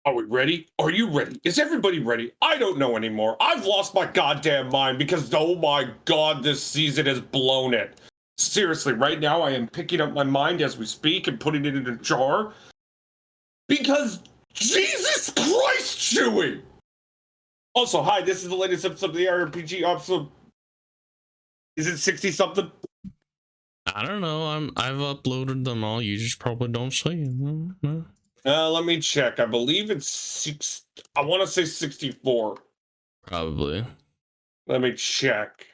Are we ready? Are you ready? Is everybody ready? I don't know anymore. I've lost my goddamn mind because, oh my god, this season has blown it. Seriously, right now I am picking up my mind as we speak and putting it in a jar. Because, Jesus Christ, Chewie! Also, hi, this is the latest episode of the EHRPG episode. Is it 60-something? I don't know. I've uploaded them all. You just probably don't see them. No. Let me check. I believe it's I want to say 64. Probably. Let me check.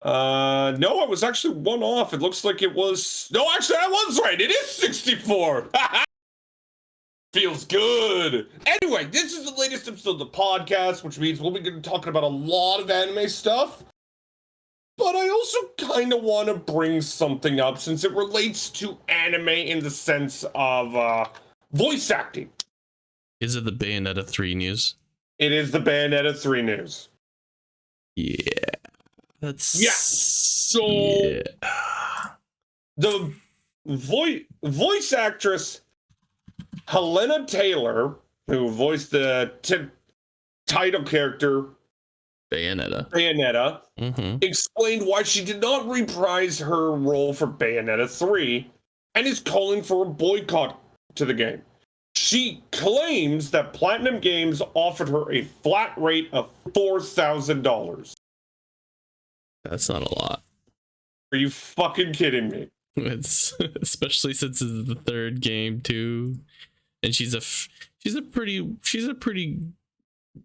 No, I was actually one off. It looks like it was. No, actually, I was right. It is 64. Feels good. Anyway, this is the latest episode of the podcast, which means we'll be talking about a lot of anime stuff. But I also kind of want to bring something up since it relates to anime in the sense of voice acting. Is it the Bayonetta 3 news? It is the Bayonetta 3 news. Yeah. That's... Yeah. So... Yeah. The voice actress Helena Taylor, who voiced the title character Bayonetta, explained why she did not reprise her role for Bayonetta 3 and is calling for a boycott to the game. She claims that Platinum Games offered her a flat rate of $4,000. That's not a lot. Are you fucking kidding me? It's especially since it's the third game too, and she's a pretty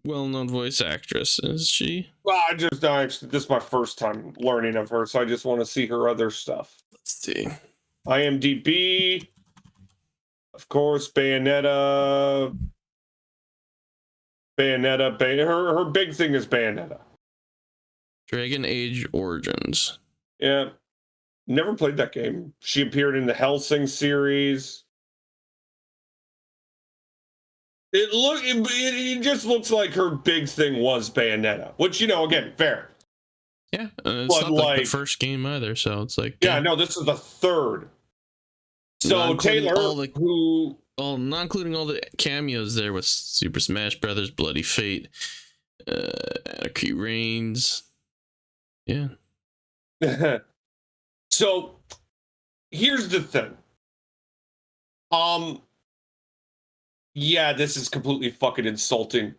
well-known voice actress, is she? Well, this is my first time learning of her, so I just want to see her other stuff. Let's see. IMDb, of course, Bayonetta. Her big thing is Bayonetta. Dragon Age Origins. Yeah, never played that game. She appeared in the Hellsing series. It just looks like her big thing was Bayonetta, which, again, fair. Yeah, it's not like the first game either, so it's like... Yeah, no, this is the third. So Taylor, not including all the cameos there with Super Smash Brothers, Bloody Fate, Anarchy Reigns. Yeah. So, here's the thing. Yeah, this is completely fucking insulting.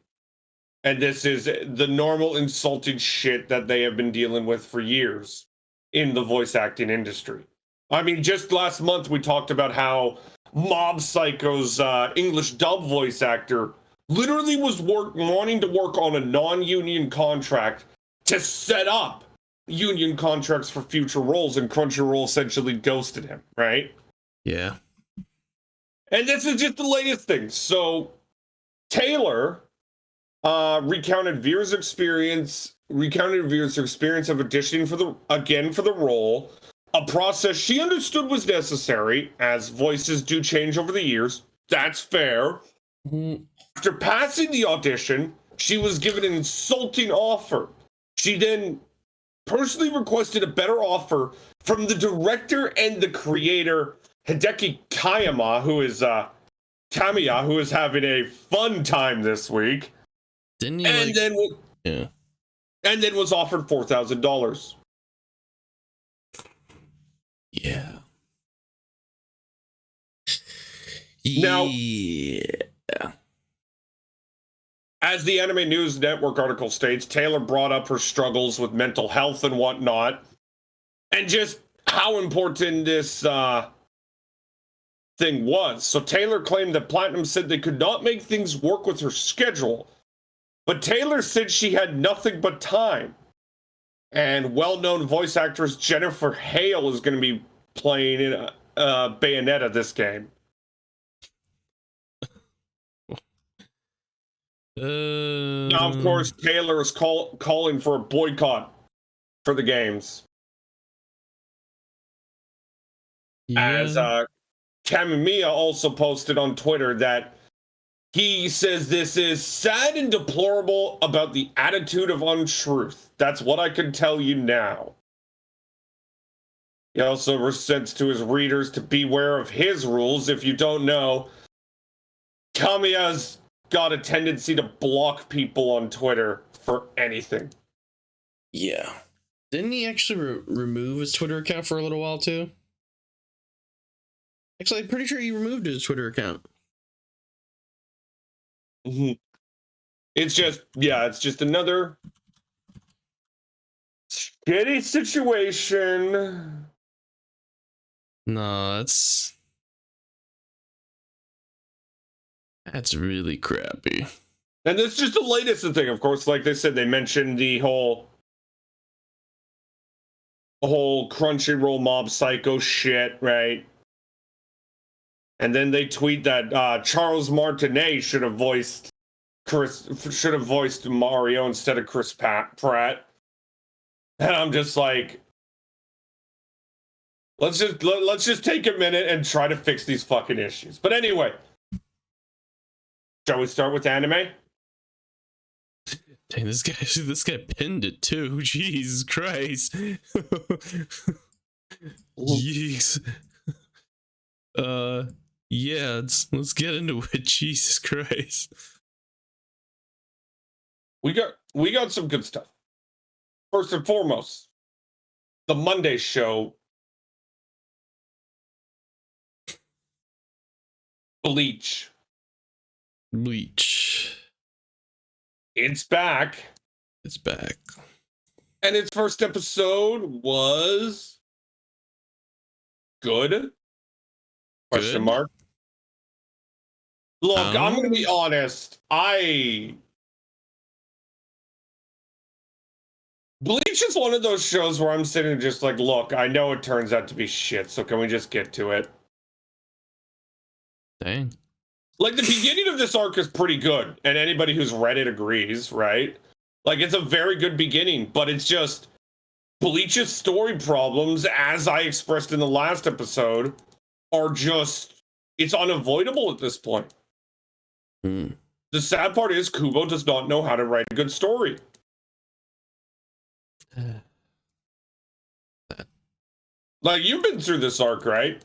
And this is the normal insulting shit that they have been dealing with for years in the voice acting industry. I mean, just last month we talked about how Mob Psycho's English dub voice actor literally was wanting to work on a non-union contract to set up union contracts for future roles, and Crunchyroll essentially ghosted him, right? Yeah. And this is just the latest thing. So Taylor recounted Veer's experience of auditioning for the role, a process she understood was necessary as voices do change over the years. That's fair. Mm-hmm. After passing the audition, she was given an insulting offer. She then personally requested a better offer from the director and the creator, Hideki Kamiya, who is having a fun time this week. Didn't he? And then was offered $4,000. Yeah. Now, yeah. As the Anime News Network article states, Taylor brought up her struggles with mental health and whatnot, and just how important this thing was. So Taylor claimed that Platinum said they could not make things work with her schedule, but Taylor said she had nothing but time. And well-known voice actress Jennifer Hale is going to be playing in Bayonetta this game. Now, of course, Taylor is calling for a boycott for the games. Yeah. As Kamiya also posted on Twitter that he says this is sad and deplorable about the attitude of untruth. That's what I can tell you now. He also sends to his readers to beware of his rules. If you don't know, Kamiya's got a tendency to block people on Twitter for anything. Yeah. Didn't he actually remove his Twitter account for a little while too? Actually, I'm pretty sure he removed his Twitter account. Mm-hmm. It's just another shitty situation. No, that's really crappy. And that's just the latest thing, of course. Like they said, they mentioned the whole Crunchyroll Mob Psycho shit, right? And then they tweet that Charles Martinet should have voiced Mario instead of Chris Pratt. And I'm just like, let's just take a minute and try to fix these fucking issues. But anyway, shall we start with anime? Dang, this guy pinned it too. Jesus Christ. Jeez. Yeah, let's get into it. Jesus Christ. We got some good stuff. First and foremost, the Monday show, Bleach. It's back. It's back. And its first episode was good? Question mark. Look, I'm going to be honest. Bleach is one of those shows where I'm sitting just like, look, I know it turns out to be shit, so can we just get to it? Dang. Like, the beginning of this arc is pretty good, and anybody who's read it agrees, right? Like, it's a very good beginning, but it's just Bleach's story problems, as I expressed in the last episode, are just, it's unavoidable at this point. The sad part is Kubo does not know how to write a good story. Like, you've been through this arc, right?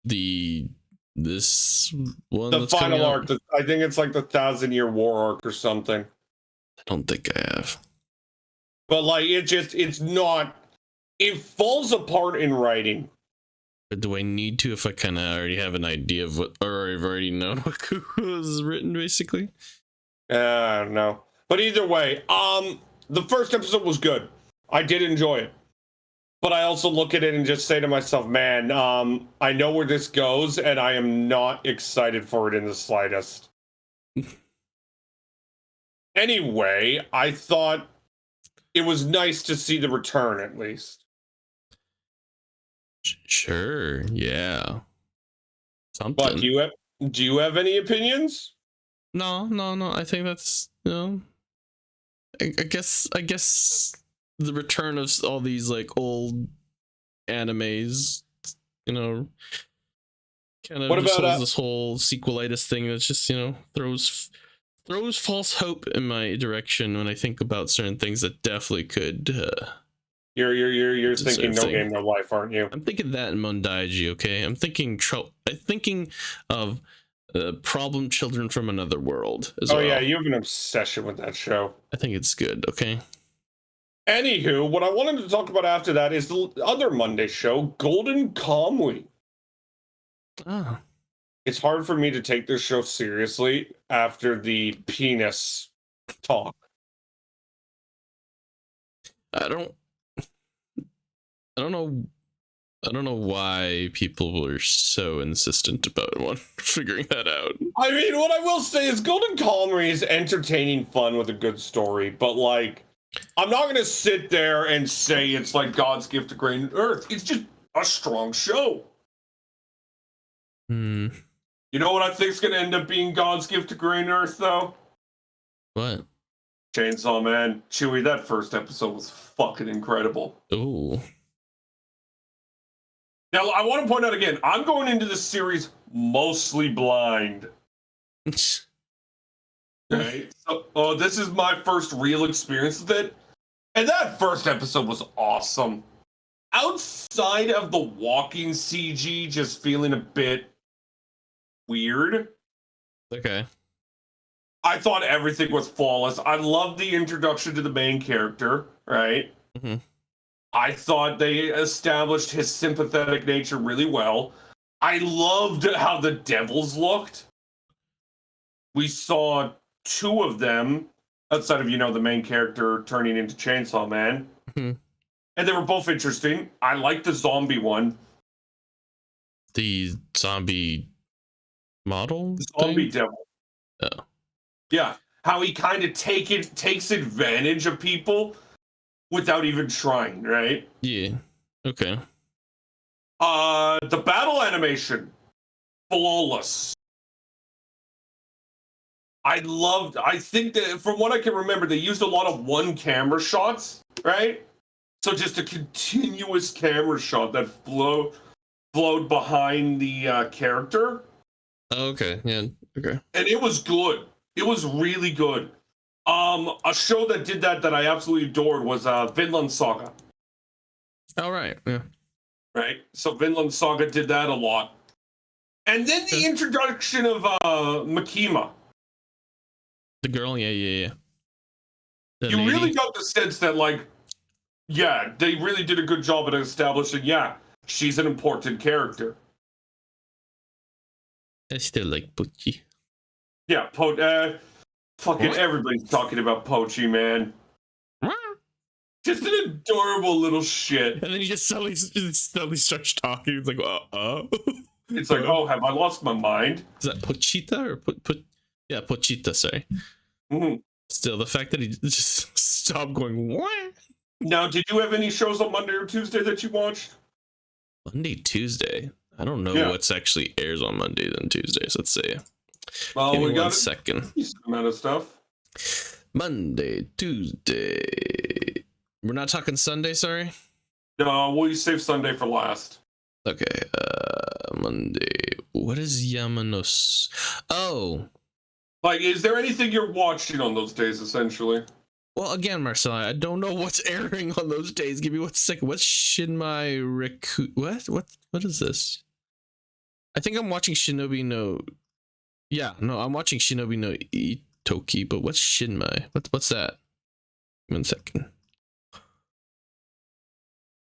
This one, the final arc. I think it's like the 1,000-Year War arc or something. I don't think I have. But like, it's not. It falls apart in writing. But do I need to if I kind of already have an idea of what, or I've already known what was written, basically? I don't know. But either way, the first episode was good. I did enjoy it. But I also look at it and just say to myself, man, I know where this goes, and I am not excited for it in the slightest. Anyway, I thought it was nice to see the return, at least. Sure, yeah. Something. But do you have any opinions? No. I think that's, I guess the return of all these like old animes, kind of what about this whole sequelitis thing that's just, throws false hope in my direction when I think about certain things that definitely could. You're thinking No Game No Life, aren't you? I'm thinking that in Mondaiji, okay? I'm thinking of Problem Children from Another World as well. Oh yeah, you have an obsession with that show. I think it's good, okay? Anywho, what I wanted to talk about after that is the other Monday show, Golden Kamuy. Ah. It's hard for me to take this show seriously after the penis talk. I don't know why people were so insistent about figuring that out. I mean, what I will say is Golden Kamuy is entertaining fun with a good story, but like, I'm not going to sit there and say it's like God's gift to Great Earth. It's just a strong show. You know what I think is going to end up being God's gift to Great Earth, though? What? Chainsaw Man. Chewie, that first episode was fucking incredible. Ooh. Now, I want to point out again, I'm going into this series mostly blind. Right? So, this is my first real experience with it. And that first episode was awesome. Outside of the walking CG just feeling a bit weird. Okay. I thought everything was flawless. I loved the introduction to the main character, right? Mm-hmm. I thought they established his sympathetic nature really well. I loved how the devils looked. We saw two of them outside of, the main character turning into Chainsaw Man. Mm-hmm. And they were both interesting. I liked the zombie one. The zombie model Zombie thing? devil. Oh. Yeah. How he kind of takes advantage of people without even trying, right? Yeah. Okay. The battle animation, flawless. I think that from what I can remember, they used a lot of one camera shots, right? So just a continuous camera shot that flowed behind the character. Okay. Yeah. Okay. And it was good. It was really good. A show that did that I absolutely adored was Vinland Saga. All right. Yeah. Right? So Vinland Saga did that a lot. And then the introduction of Makima. The girl. Yeah. The You lady. really got the sense that, like, yeah, they really did a good job at establishing, yeah, she's an important character. I still like Pucci. Yeah, fucking What? everybody's talking about Pochi, man. Just an adorable little shit. And then he just suddenly starts talking. It's like, It's like, oh, have I lost my mind? Is that Pochita or yeah, Pochita, sorry. Mm-hmm. Still, the fact that he just stopped going, what? Now, did you have any shows on Monday or Tuesday that you watched? Monday, Tuesday? I don't know what's actually airs on Mondays and Tuesdays. Let's see. Well, Give me we got one second. A decent amount of stuff. Monday, Tuesday. We're not talking Sunday, sorry? No, we'll save Sunday for last. Okay, Monday. What is Yamanos? Oh. Like, is there anything you're watching on those days, essentially? Well, again, Marcel, I don't know what's airing on those days. Give me 1 second. What's Shinmai Riku? What is this? I think I'm watching Shinobi no... Yeah, no, I'm watching Shinobi no Itoki, but what's Shinmai? What's that? 1 second.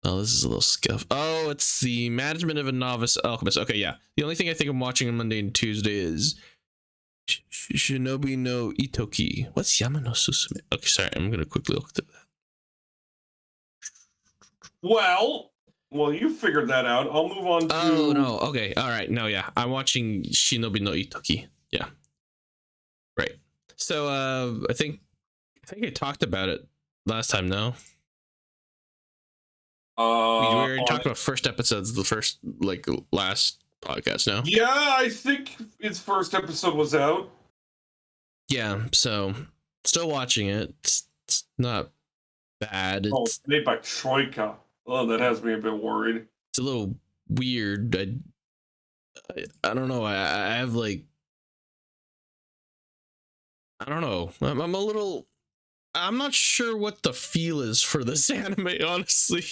Oh, this is a little scuff. Oh, it's the management of a novice alchemist. Okay, yeah. The only thing I think I'm watching on Monday and Tuesday is Shinobi no Itoki. What's Yamano Susume? Okay, sorry. I'm going to quickly look at that. Well, you figured that out. I'll move on to... Oh, no. Okay. All right. No, yeah. I'm watching Shinobi no Itoki. Yeah. Right. So, I think I talked about it last time, no? We already talked about first episodes, the first, last podcast, no? Yeah, I think its first episode was out. Yeah, so, still watching it. It's not bad. It's made by Troika. Oh, that has me a bit worried. It's a little weird. I don't know. I have, I don't know. I'm not sure what the feel is for this anime, honestly.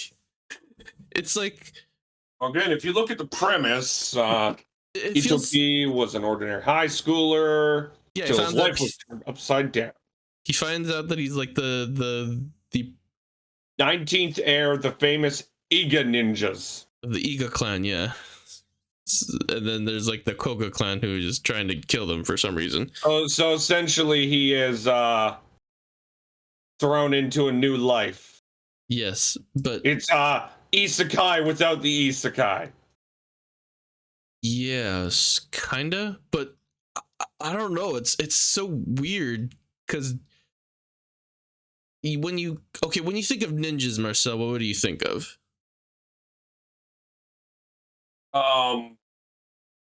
It's like, again, if you look at the premise, it feels... Itoki was an ordinary high schooler. Yeah, till his life was turned upside down. He finds out that he's like the 19th heir of the famous Iga ninjas. The Iga clan, yeah. And then there's like the Koga clan who is just trying to kill them for some reason. Oh, so essentially he is thrown into a new life. Yes, but it's isekai without the isekai. Yes, kinda, but I don't know. It's so weird because when you think of ninjas, Marcel, what do you think of?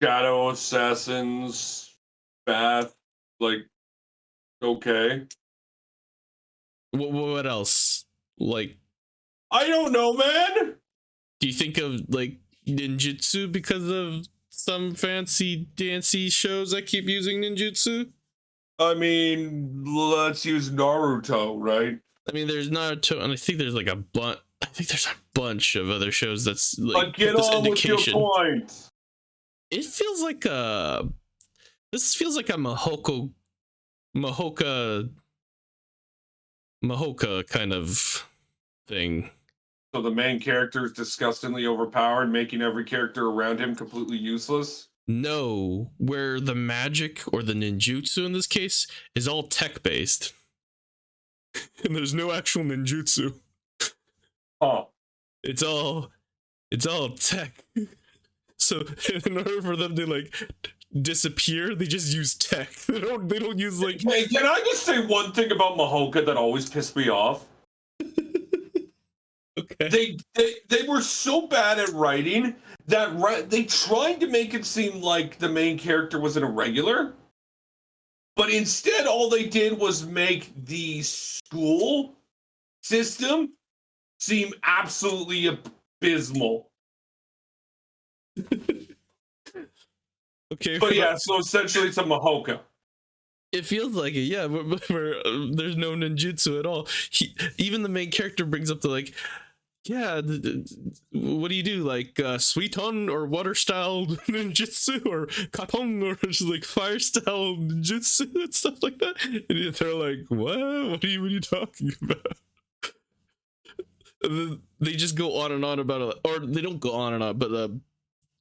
Shadow assassins, bath, okay. What else? Like, I don't know, man. Do you think of ninjutsu because of some fancy dancy shows that keep using ninjutsu? I mean, let's use Naruto, right? I mean, there's Naruto, and I think there's a bunch of other shows that's but get on with your point. It feels like a. This feels like a Mahoka kind of thing. So the main character is disgustingly overpowered, making every character around him completely useless. No, where the magic or the ninjutsu in this case is all tech based, and there's no actual ninjutsu. Oh, It's all tech. So in order for them to like disappear, they just use tech. They don't use like. hey, can I just say one thing about Mahoka that always pissed me off? Okay. They were so bad at writing that they tried to make it seem like the main character was an irregular, but instead all they did was make the school system seem absolutely abysmal. Okay. But yeah, so essentially it's a Mahoka. It feels like it, yeah. But there's no ninjutsu at all. Even the main character brings up the like, yeah. What do you do? Like suiton or water style ninjutsu or katon or just like fire style ninjutsu and stuff like that. And they're like, what? What are you talking about? And then they just go on and on about it, or they don't go on and on, but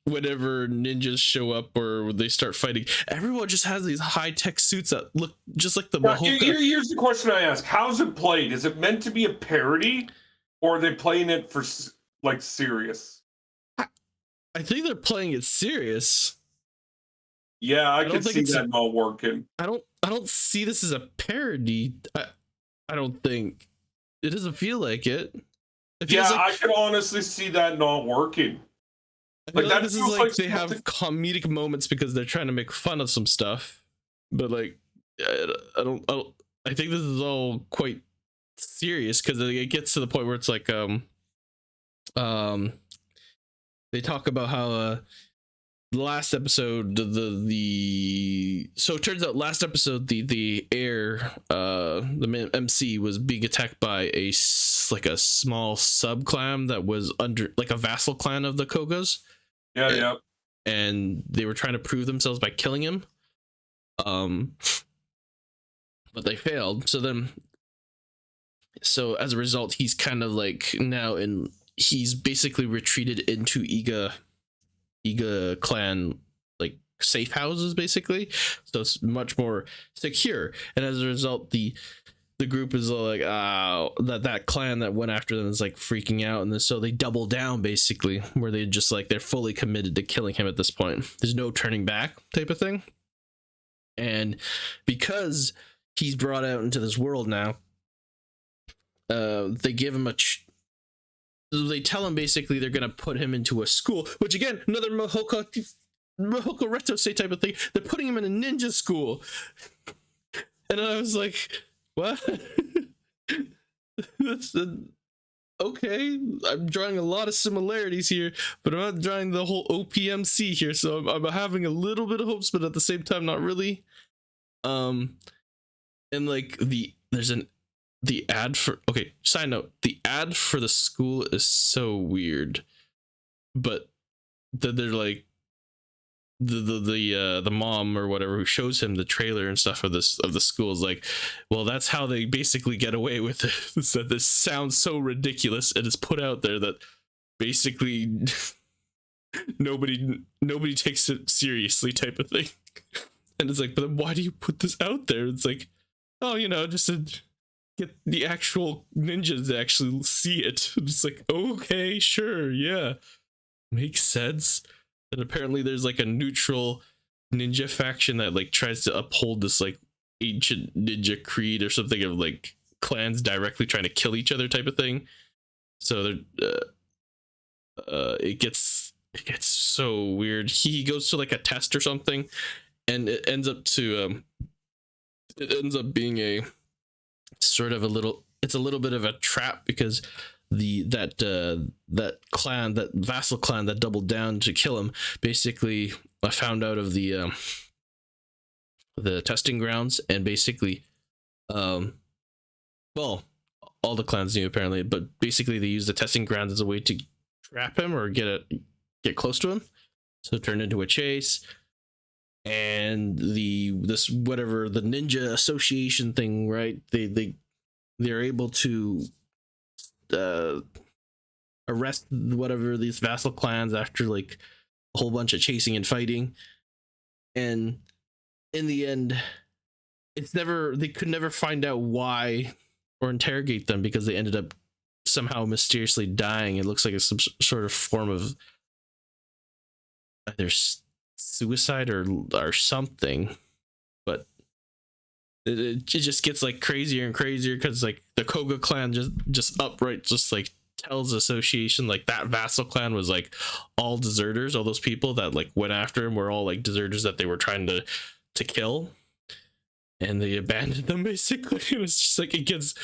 whenever ninjas show up or they start fighting, everyone just has these high-tech suits that look just like the Mahoka. Here's the question I ask: how's it played? Is it meant to be a parody, or are they playing it for like serious? I think they're playing it serious. Yeah, I could see that not working. I don't see this as a parody. I don't think it doesn't feel like it. Yeah, like, I could honestly see that not working. Like that this is like they have comedic moments because they're trying to make fun of some stuff, but like I think this is all quite serious because it gets to the point where it's like they talk about how the last episode so it turns out last episode the the MC was being attacked by a small sub clan that was under like a vassal clan of the Kogas. Yeah. And they were trying to prove themselves by killing him. But they failed. So as a result, he's kind of like he's basically retreated into Iga clan like safe houses basically. So it's much more secure. And as a result, the group is like that clan that went after them is like freaking out, and so they double down basically, where they just like they're fully committed to killing him at this point. There's no turning back type of thing. And because he's brought out into this world now, they give him they tell him basically they're gonna put him into a school, which again, another Mahoka Reto say type of thing. They're putting him in a ninja school. And I was like, what? That's okay. I'm drawing a lot of similarities here, but I'm not drawing the whole OPMC here, so I'm having a little bit of hopes, but at the same time, not really. And like the ad for side note, the ad for the school is so weird, but they're like the mom or whatever who shows him the trailer and stuff of the school is like, well, that's how they basically get away with it. So this sounds so ridiculous and it's put out there that basically nobody takes it seriously type of thing. And it's like, but then why do you put this out there? It's like, oh, just to get the actual ninjas to actually see it. It's like, okay, sure, yeah, makes sense. And apparently there's like a neutral ninja faction that like tries to uphold this like ancient ninja creed or something of like clans directly trying to kill each other type of thing. So it gets so weird. He goes to like a test or something, and it ends up being a sort of it's a little bit of a trap because that clan, that vassal clan that doubled down to kill him, basically found out of the testing grounds, and basically well, all the clans knew apparently, but basically they used the testing grounds as a way to trap him or get close to him. So it turned into a chase, and the ninja association thing, right? They're able to arrest whatever these vassal clans after like a whole bunch of chasing and fighting, and in the end, they could never find out why or interrogate them because they ended up somehow mysteriously dying. It looks like it's some sort of form of either suicide or something, but it just gets like crazier and crazier because like the Koga clan just upright just like tells the association like that vassal clan was like all deserters. All those people that like went after him were all like deserters that they were trying to kill, and they abandoned them basically. It was just like it gets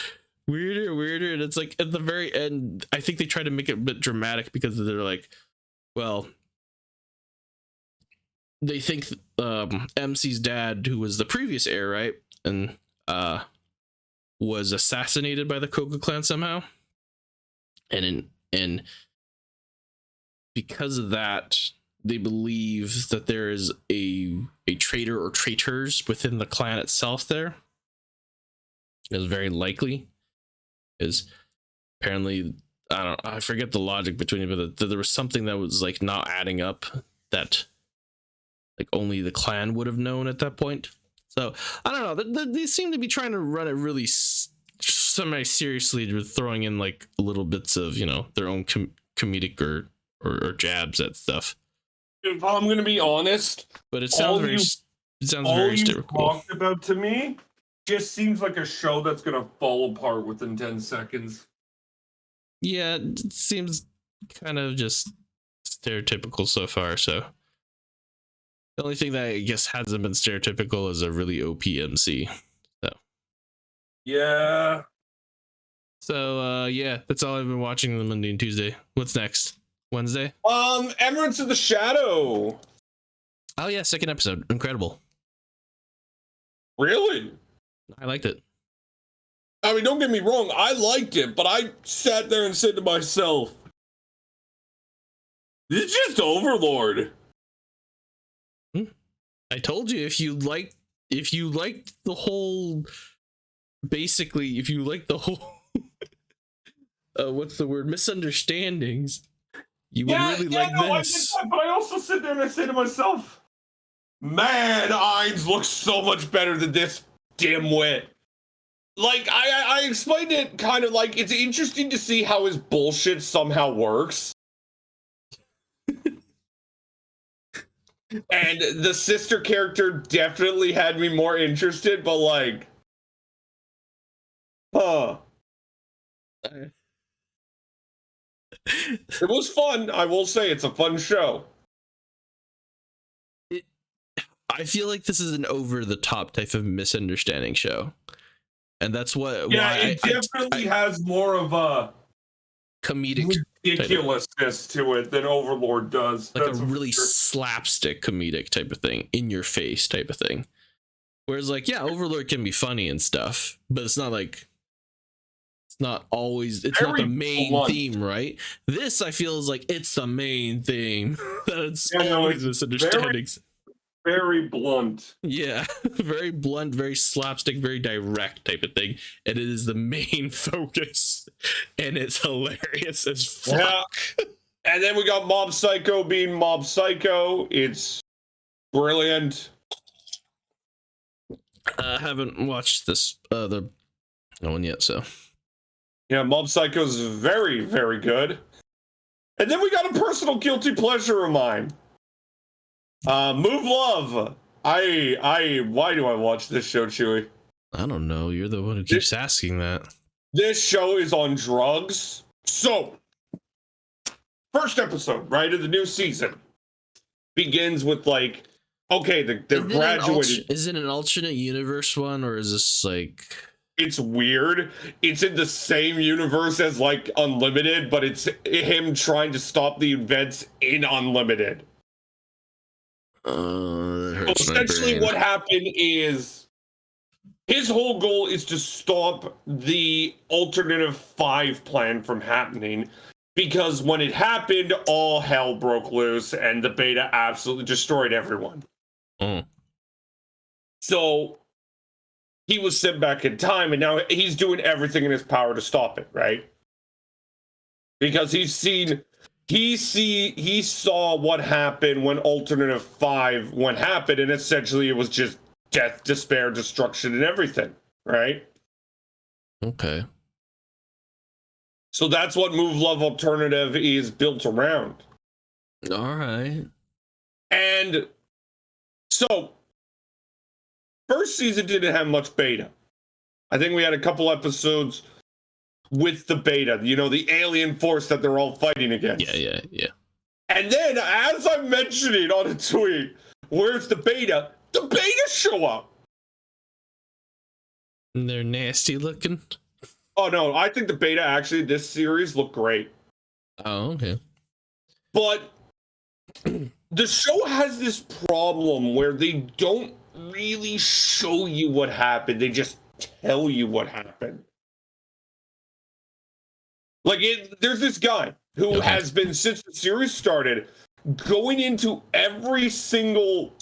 weirder and weirder, and it's like at the very end I think they try to make it a bit dramatic because they're like, well, they think MC's dad, who was the previous heir, right, and was assassinated by the Koga clan somehow, and because of that they believe that there is a traitor or traitors within the clan itself. There is very likely, is apparently I forget the logic between it, but there was something that was like not adding up that like only the clan would have known at that point. So I don't know. They seem to be trying to run it really semi seriously, with throwing in like little bits of their own comedic or jabs at stuff. If I'm gonna be honest, but it sounds very stereotypical. Talked about to me just seems like a show that's gonna fall apart within 10 seconds. Yeah, it seems kind of just stereotypical so far. So the only thing that I guess hasn't been stereotypical is a really OP MC. So yeah. So yeah, that's all I've been watching on Monday and Tuesday. What's next? Wednesday? Emeralds of the Shadow. Oh yeah, second episode. Incredible. Really? I liked it. I mean, don't get me wrong, I liked it, but I sat there and said to myself, this is just Overlord. I told you if you liked the whole, basically, if you like the whole what's the word, misunderstandings, you would really like this. But I also sit there and I say to myself, man, Ainz looks so much better than this dimwit. Like, I explained it kind of like, it's interesting to see how his bullshit somehow works. And the sister character definitely had me more interested, but like, it was fun. I will say it's a fun show. I feel like this is an over-the-top type of misunderstanding show. And that's what... Yeah, it definitely has more of a comedic ridiculousness to it than Overlord does. Like a really slapstick comedic type of thing, in your face type of thing. Whereas like, yeah, Overlord can be funny and stuff, but it's not like, it's not always, it's not the main theme, right? This I feel is like it's the main theme. It's always misunderstandings. Very blunt. Yeah, very blunt, very slapstick, very direct type of thing. And it is the main focus. And it's hilarious as fuck. Yeah. And then we got Mob Psycho being Mob Psycho. It's brilliant. I haven't watched this the one yet, so. Yeah, Mob Psycho is very, very good. And then we got a personal guilty pleasure of mine. Move Love. Why do I watch this show, Chewy? I don't know. You're the one who keeps asking that. This show is on drugs. So, first episode, right, of the new season begins with like, okay, they're graduated. Is it an alternate universe one, or is this like? It's weird. It's in the same universe as like Unlimited, but it's him trying to stop the events in Unlimited. Essentially what happened is his whole goal is to stop the alternative 5 plan from happening, because when it happened, all hell broke loose and the beta absolutely destroyed everyone. So he was sent back in time, and now he's doing everything in his power to stop it, right? Because he saw what happened when Alternative 5 happened, and essentially it was just death, despair, destruction, and everything, right? Okay. So that's what Move Love Alternative is built around. All right. And so, first season didn't have much beta. I think we had a couple episodes with the beta, the alien force that they're all fighting against. Yeah. And then, as I'm mentioning on a tweet, where's the beta? The beta show up. And they're nasty looking. Oh no, I think the beta actually this series looked great. Oh, okay. But the show has this problem where they don't really show you what happened. They just tell you what happened. Like, there's this guy who has been, since the series started, going into every single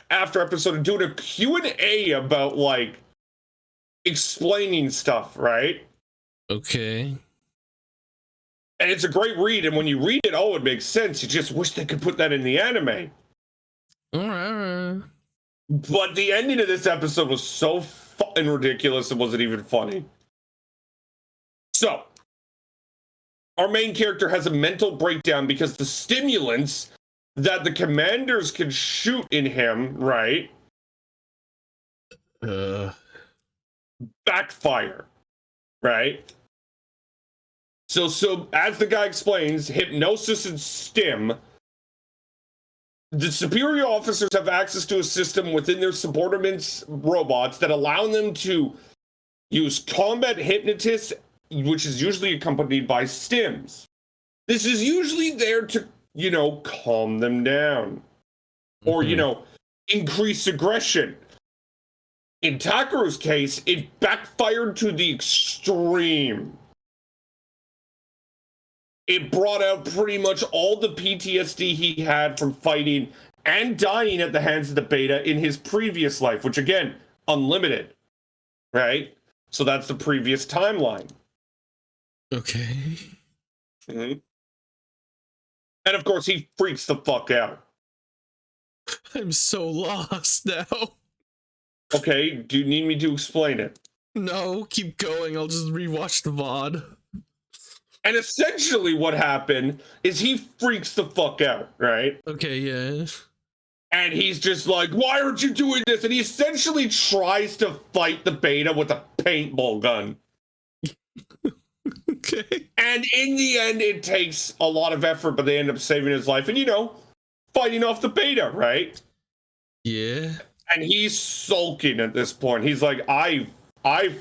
after episode and doing a Q&A about, like, explaining stuff, right? Okay. And it's a great read, and when you read it, it makes sense. You just wish they could put that in the anime. All right. But the ending of this episode was so fucking ridiculous, it wasn't even funny. So, our main character has a mental breakdown because the stimulants that the commanders can shoot in him, right? Backfire, right? So as the guy explains, hypnosis and stim, the superior officers have access to a system within their subordinates' robots that allow them to use combat hypnotists, which is usually accompanied by stims. This is usually there to, calm them down. Or, increase aggression. In Takeru's case, it backfired to the extreme. It brought out pretty much all the PTSD he had from fighting and dying at the hands of the beta in his previous life, which again, unlimited, right? So that's the previous timeline. Okay. Mm-hmm. And of course, he freaks the fuck out. I'm so lost now. Okay, do you need me to explain it? No, keep going. I'll just rewatch the VOD. And essentially what happened is he freaks the fuck out, right? Okay, yeah. And he's just like, why aren't you doing this? And he essentially tries to fight the beta with a paintball gun. Okay. And in the end, it takes a lot of effort, but they end up saving his life and, fighting off the beta, right? Yeah. And he's sulking at this point. He's like, I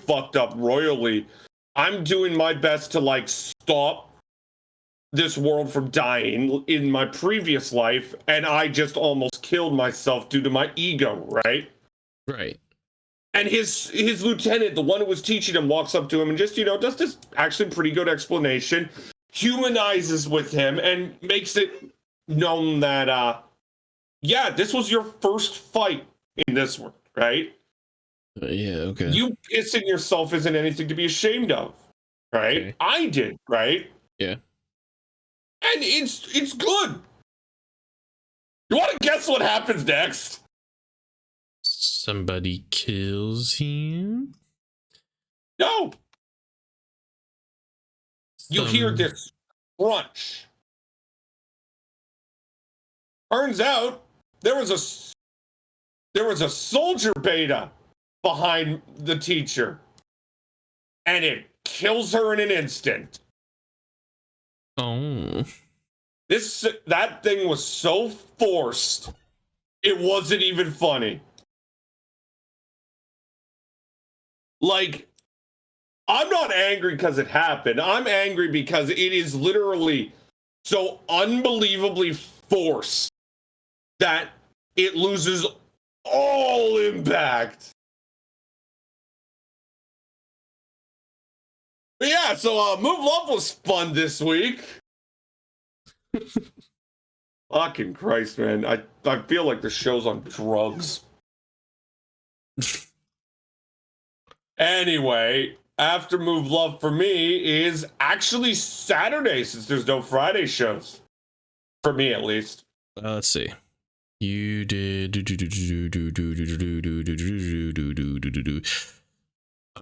fucked up royally. I'm doing my best to, stop this world from dying in my previous life, and I just almost killed myself due to my ego, right? Right. And his lieutenant, the one who was teaching him, walks up to him and just, does this actually pretty good explanation, humanizes with him, and makes it known that, this was your first fight in this world, right? Yeah, okay. You pissing yourself isn't anything to be ashamed of, right? Okay. I did, right? Yeah. And it's good. You want to guess what happens next? Somebody kills him? No. You hear this crunch. Turns out there was a soldier beta behind the teacher, and it kills her in an instant. Oh. That thing was so forced, it wasn't even funny. Like, I'm not angry because it happened. I'm angry because it is literally so unbelievably forced that it loses all impact. But yeah, so Move Love was fun this week. Fucking Christ, man. I feel like the show's on drugs. Anyway, after move love for me is actually Saturday since there's no Friday shows. For me, at least. Let's see. You did.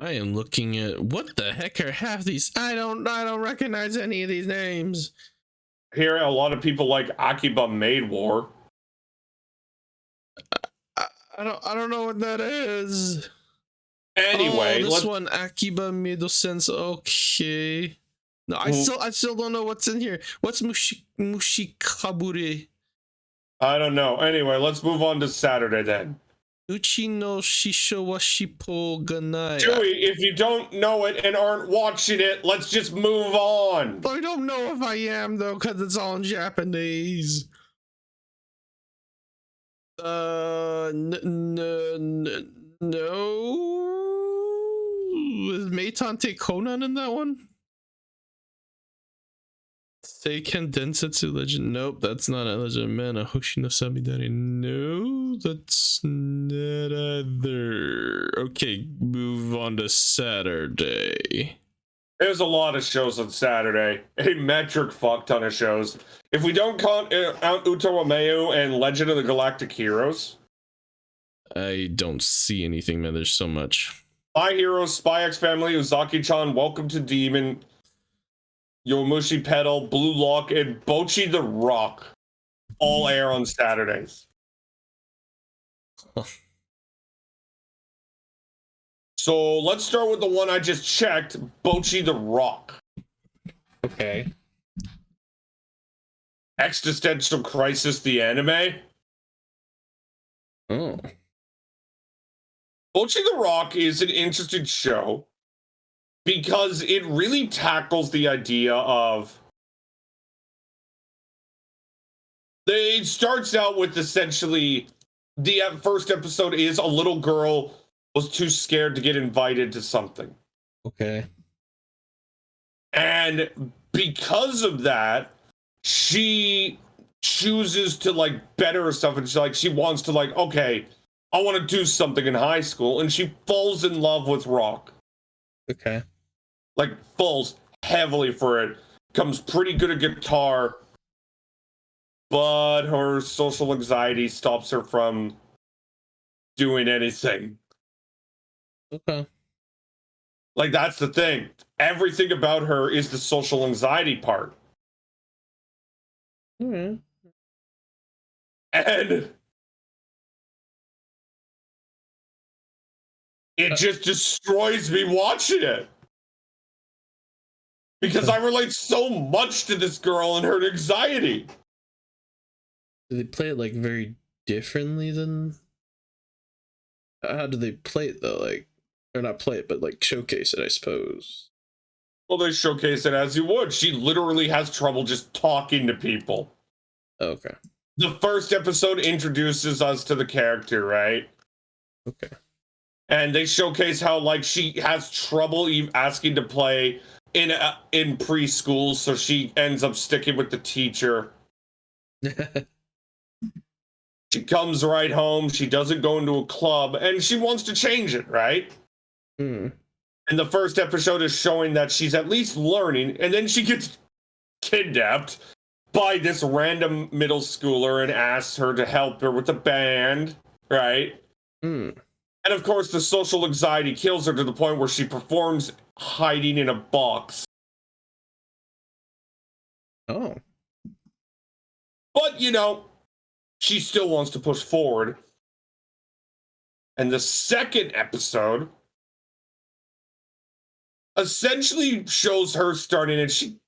I am looking at what the heck are half these. I don't recognize any of these names. Here, a lot of people like Akiba Maid War. I don't know what that is. Anyway, this one Akiba Middle Sense. Okay. No, I still don't know what's in here. What's Mushikabure? I don't know. Anyway, let's move on to Saturday then. Uchi no Shisho wa Shippo ga nai. Chewie, if you don't know it and aren't watching it, let's just move on. I don't know if I am though, because it's all in Japanese. No. Is Meitante Conan in that one? Seiken Densetsu Legend. Nope, that's not a Legend of Mana. Hoshino Samidari. No, that's not either. Okay, move on to Saturday. There's a lot of shows on Saturday. A metric fuck ton of shows. If we don't count out Utowameyu and Legend of the Galactic Heroes. I don't see anything, man. There's so much. My Hero, Spy X Family, Uzaki-chan, Welcome to Demon, Yomushi Pedal, Blue Lock, and Bocchi the Rock all air on Saturdays. So let's start with the one I just checked, Bocchi the Rock. Okay. Existential Crisis, the anime. Oh. Bocchi the Rock is an interesting show because it really tackles the idea of. It starts out with essentially the first episode is a little girl was too scared to get invited to something. Okay. And because of that, she chooses to like better herself, and she wants to like, okay, I want to do something in high school, and she falls in love with rock. Okay. Like falls heavily for it. Becomes pretty good at guitar, but her social anxiety stops her from doing anything. Okay. Like that's the thing. Everything about her is the social anxiety part. Mm-hmm. And it just destroys me watching it. Because I relate so much to this girl and her anxiety. Do they play it like very differently than? How do they play it though? Like, or not play it, but like showcase it, I suppose. Well, they showcase it as you would. She literally has trouble just talking to people. Okay. The first episode introduces us to the character, right? Okay. And they showcase how like she has trouble asking to play in preschool, so she ends up sticking with the teacher. She comes right home. She doesn't go into a club, and she wants to change it, right? Hmm. And the first episode is showing that she's at least learning, and then she gets kidnapped by this random middle schooler and asks her to help her with the band, right? Hmm. And of course, the social anxiety kills her to the point where she performs hiding in a box. Oh. But, you know, she still wants to push forward. And the second episode essentially shows her starting, and she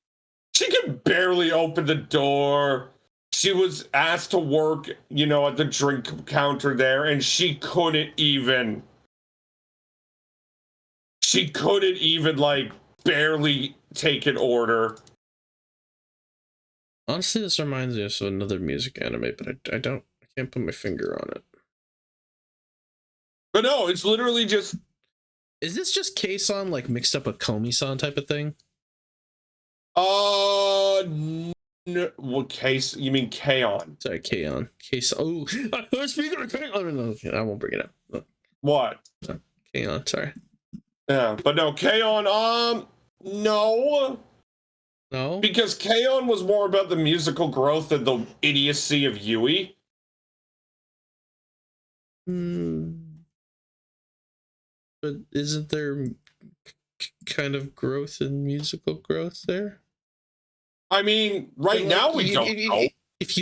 can barely open the door. She was asked to work, you know, at the drink counter there, and she couldn't even like barely take an order. Honestly, this reminds me of another music anime, but I can't put my finger on it. But no, it's literally just. Is this just K-san like mixed up with Komi-san type of thing? What case? You mean K-On? Sorry, K-On. Oh, speaking of K-On, no, okay, I won't bring it up. No, What? K-On, sorry. Yeah, but no, K-On, no. No? Because K-On was more about the musical growth and the idiocy of Yui. But isn't there kind of growth and musical growth there? I mean, right now we don't know. If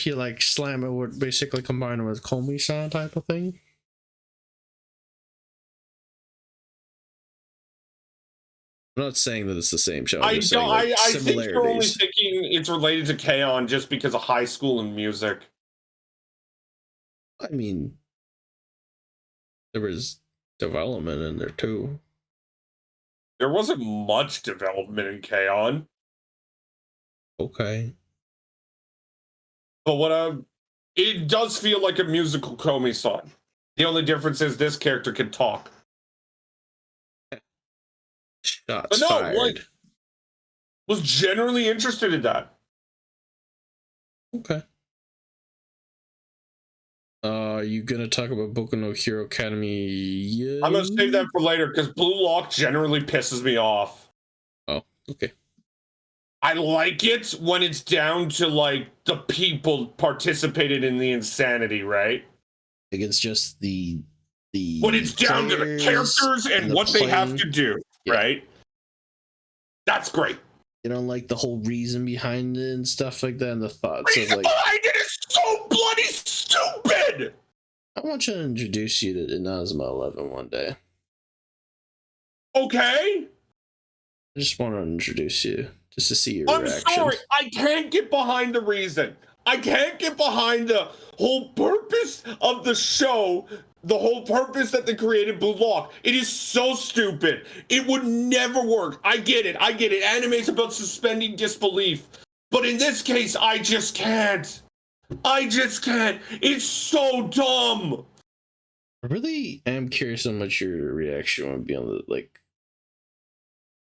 you like slam it with basically combine it with Komi-san type of thing. I'm not saying that it's the same show. I think you're only thinking it's related to K-On just because of high school and music. I mean, there was development in there too. There wasn't much development in K-On. Okay. But it does feel like a musical Komi-san. The only difference is this character can talk. Shots fired. Like, was generally interested in that. Okay. Are you gonna talk about Boku no Hero Academy? Yeah. I'm gonna save that for later because Blue Lock generally pisses me off. Oh, okay. I like it when it's down to like the people participated in the insanity, right? Like it's just the when it's down to the characters and what they have to do, right? That's great. You don't like the whole reason behind it and stuff like that, and the thoughts reason of like behind it is so bloody stupid. I want you to introduce you to Inazuma 11 one day. Okay. I just want to introduce you just to see your reaction. I'm sorry, I can't get behind the reason. I can't get behind the whole purpose of the show, the whole purpose that they created Blue Lock. It is so stupid. It would never work. I get it. Anime's about suspending disbelief. But in this case, I just can't. It's so dumb. I really am curious how much your reaction would be on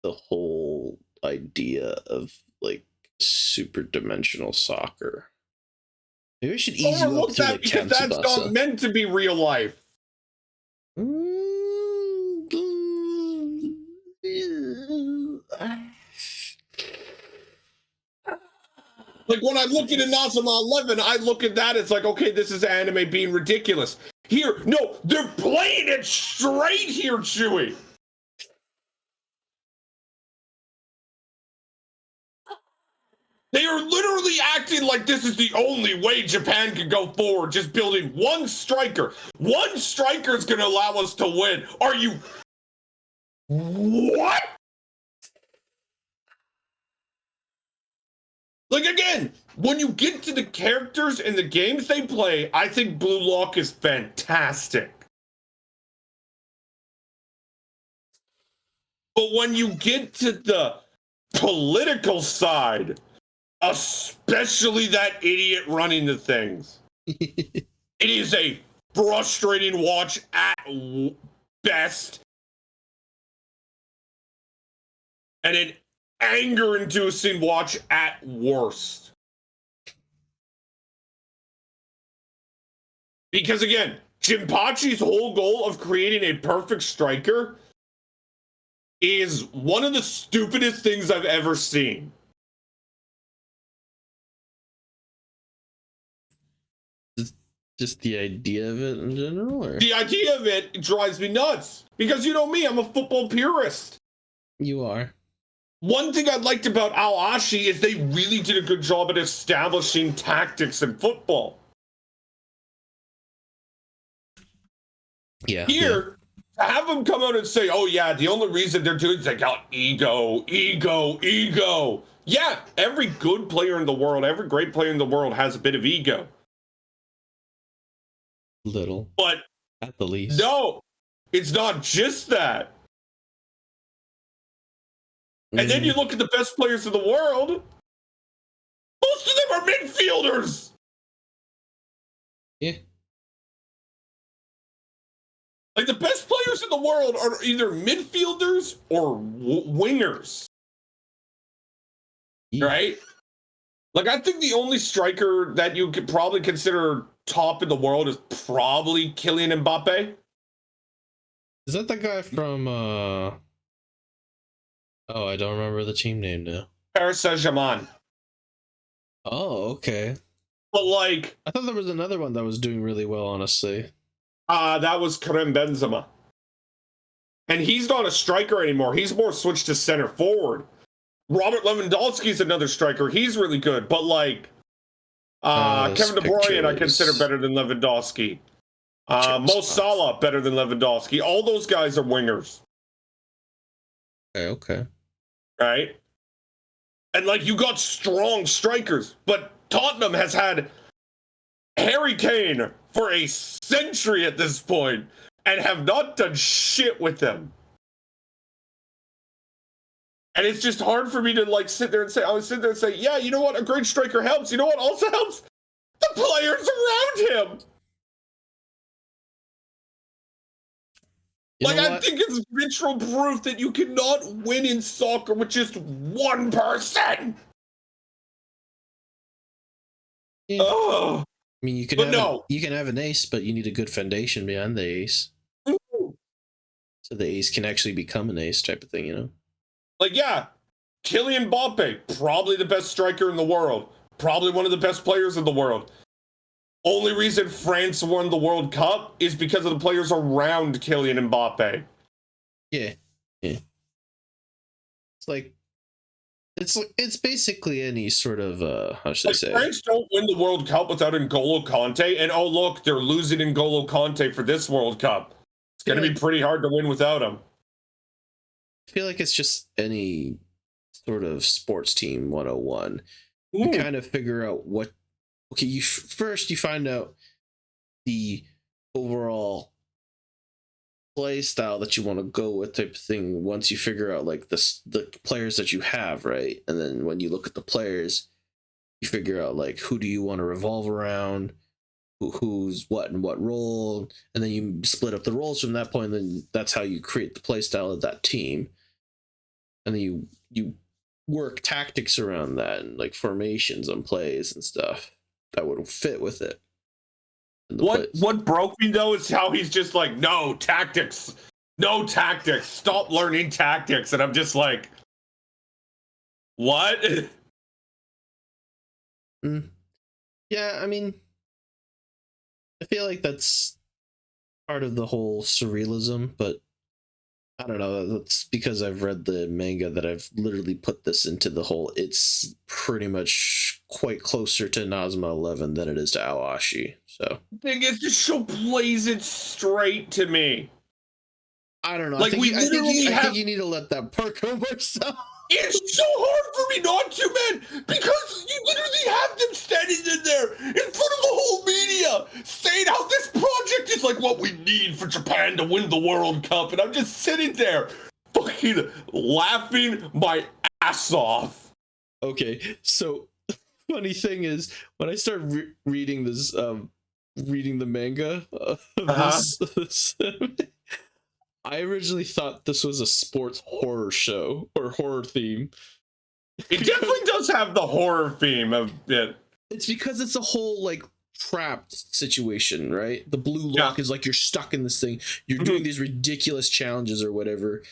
the whole idea of like super dimensional soccer. Maybe we should ease you up to that because that's not meant to be real life. Like when I look at Inazuma 11, I look at that, it's like, okay, this is anime being ridiculous. Here, no, they're playing it straight here, Chewie. They are literally acting like this is the only way Japan can go forward, just building one striker. One striker is going to allow us to win. Are you... What? Like, again, when you get to the characters and the games they play, I think Blue Lock is fantastic. But when you get to the political side, especially that idiot running the things, it is a frustrating watch at best and an anger-inducing watch at worst. Because again, Jinpachi's whole goal of creating a perfect striker is one of the stupidest things I've ever seen. Just the idea of it in general? Or? The idea of it drives me nuts. Because you know me, I'm a football purist. You are. One thing I liked about Aoashi is they really did a good job at establishing tactics in football. Yeah. Here, to have them come out and say, oh yeah, the only reason they're doing it is they got ego. Yeah, every good player in the world, every great player in the world has a bit of ego. Little. But at the least. No, it's not just that. And then you look at the best players in the world, most of them are midfielders. Yeah. Like the best players in the world are either midfielders or wingers. Yeah. Right? Like, I think the only striker that you could probably consider top in the world is probably Kylian Mbappe. Is that the guy from oh, I don't remember the team name now. Paris Saint-Germain. Oh, okay. But like, I thought there was another one that was doing really well, honestly. that was Karim Benzema. And he's not a striker anymore. He's more switched to center forward. Robert Lewandowski's another striker. He's really good. But like, Kevin De Bruyne, I consider better than Lewandowski. Mo Salah, better than Lewandowski. All those guys are wingers. Okay. Right? And like, you got strong strikers. But Tottenham has had Harry Kane for a century at this point and have not done shit with them. And it's just hard for me to like sit there and say, yeah, you know what? A great striker helps. You know what also helps? The players around him. I think it's literal proof that you cannot win in soccer with just one person. Yeah. Oh. I mean, you can have an ace, but you need a good foundation behind the ace. Mm-hmm. So the ace can actually become an ace type of thing, you know? Like, yeah, Kylian Mbappe, probably the best striker in the world. Probably one of the best players in the world. Only reason France won the World Cup is because of the players around Kylian Mbappe. Yeah. It's like, it's basically any sort of how should I say? France don't win the World Cup without N'Golo Kante, and oh look, they're losing N'Golo Kante for this World Cup. It's going to be pretty hard to win without him. I feel like it's just any sort of sports team 101. You kind of figure out what. Okay, you find out the overall play style that you want to go with type of thing. Once you figure out like the players that you have, right? And then when you look at the players, you figure out like who do you want to revolve around, who's what and what role, and then you split up the roles from that point. And then that's how you create the play style of that team. And then you work tactics around that and like formations on plays and stuff that would fit with it. What broke me though is how he's just like, no tactics, stop learning tactics, and I'm just like, what? Yeah, I mean, I feel like that's part of the whole surrealism, but I don't know. That's because I've read the manga that I've literally put this into the whole. It's pretty much quite closer to Nazuma 11 than it is to Awashi. So the thing is, the show plays it straight to me. I don't know. Like, I think you need to let that part go myself. It's so hard for me not to, man, because you literally have them standing in there in front of the whole media saying how this project is like what we need for Japan to win the World Cup, and I'm just sitting there fucking laughing my ass off. Okay, so funny thing is, when I start reading this, reading the manga of this I originally thought this was a sports horror show or horror theme. It definitely does have the horror theme of it. It's because it's a whole like trapped situation, right? The blue lock is like you're stuck in this thing. You're doing these ridiculous challenges or whatever,